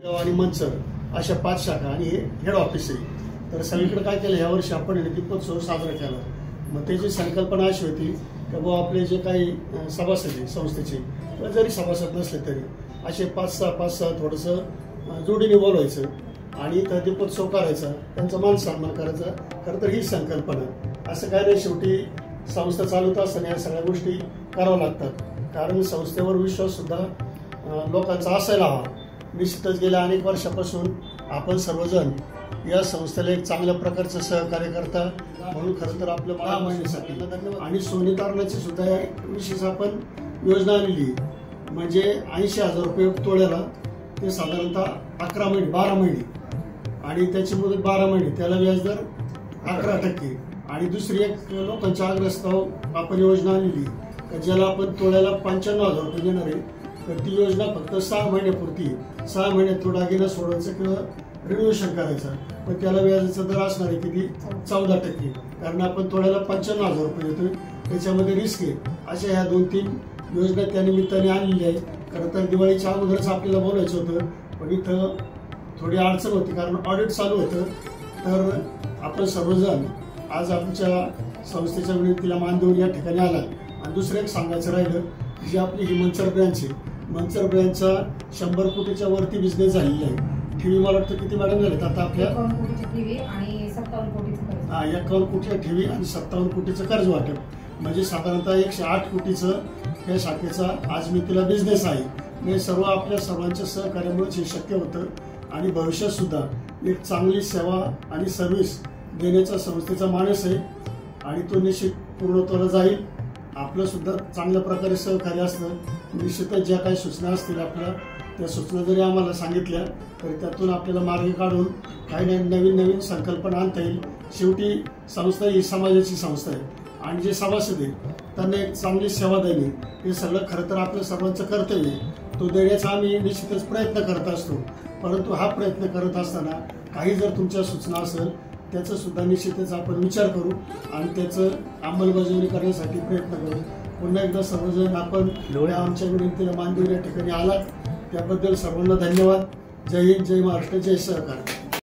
आणि मंचर अशा 5 शाखा आणि हे हेड ऑफिस आहे. तर सगळीकडे काय केलं, यावर्षी आपण दीपोत्सव साजरा केला. मग त्याची संकल्पना अशी होती की बाबा आपले जे काही सभासद आहे संस्थेचे, किंवा जरी सभासद नसले तरी असे 5-6 थोडंसं जोडीने बोलवायचं आणि इथं दीपोत्सव करायचा, त्यांचा मान सन्मान करायचा. खरं तर ही संकल्पना. असं काय नाही, शेवटी संस्था चालवत असताना या सगळ्या गोष्टी कराव्या लागतात. कारण संस्थेवर विश्वास सुद्धा लोकांचा असायला हवा. निश्चितच गेल्या अनेक वर्षापासून आपण सर्वजण या संस्थेला एक चांगल्या प्रकारचं सहकार्य करता, म्हणून खरं तर आपल्या 12 महिन्यासाठी धन्यवाद. आणि सोने तारणाची सुद्धा विशेष आपण योजना आणली, म्हणजे 80,000 रुपये तोळ्याला, ते साधारणतः 11 महिने 12 महिने, आणि त्याची मुदत 12 महिने, त्याला व्याजदर 11%. आणि दुसरी एक लोकांच्या आग्रहास्तव आपण योजना आणली की ज्याला आपण तोळ्याला 95,000 रुपये देणार आहे, तर ती योजना फक्त 6 महिन्यापुरती. 6 महिन्यात तो दागिना सोडायचा किंवा रिन्युएशन करायचा, पण त्याला व्याजाचा दर असणार आहे किती, 14%. कारण आपण तोळ्याला 95,000 रुपये देतोय, त्याच्यामध्ये रिस्क आहे. अशा ह्या 2-3 योजना त्या निमित्ताने आणलेल्या आहेत. खरं तर दिवाळीच्या अगोदरच आपल्याला बोलायचं होतं, पण इथं थोडी अडचण होती कारण ऑडिट चालू होतं. तर आपण सर्वजण आज आमच्या संस्थेच्या विनंतीला मान देऊन या ठिकाणी आला. आणि दुसरं एक सांगायचं राहिलं, जी आपली ही मंचर ब्रँच आहे, मंचर ब्रँचचा 100 कोटीच्या वरती बिझनेस झालेला आहे. ठेवी मला वाटतं किती मॅडम झालेत आता आपल्या? 51 कोटीची ठेवी आणि 57 कोटीचं कर्ज. 51 कोटीच्या ठेवी आणि 57 कोटीचं कर्ज वाटप, म्हणजे साधारणतः 108 कोटीचं या शाखेचा आज मी तिला बिझनेस आहे. हे सर्व आपल्या सर्वांच्या सहकार्यामुळेच हे शक्य होतं. आणि भविष्यात सुद्धा एक चांगली सेवा आणि सर्व्हिस देण्याचा संस्थेचा मानस आहे, आणि तो निश्चित पूर्णत्वाला जाईल. आपलं सुद्धा चांगल्या प्रकारे सहकार्य असतं. निश्चितच ज्या काही सूचना असतील आपल्या, त्या सूचना जरी आम्हाला सांगितल्या तरी त्यातून आपल्याला मार्ग काढून काही नवीन संकल्पना आणता येईल. शेवटी संस्था ही समाजाची संस्था आहे, आणि जे सभासद आहेत त्यांना एक चांगली सेवा देणे हे सगळं खरं तर आपल्या सर्वांचं कर्तव्य आहे. तो देण्याचा आम्ही निश्चितच प्रयत्न करत असतो. परंतु हा प्रयत्न करत असताना काही जर तुमच्या सूचना असेल, त्याचा सुद्धा निश्चितच आपण विचार करू आणि त्याचं अंमलबजावणी करण्यासाठी प्रयत्न करू. पुन्हा एकदा सर्वजण आपण आमच्या विनंतीला मान देऊन या ठिकाणी आलात, त्याबद्दल सर्वांना धन्यवाद. जय हिंद, जय महाराष्ट्र, जय सहकार.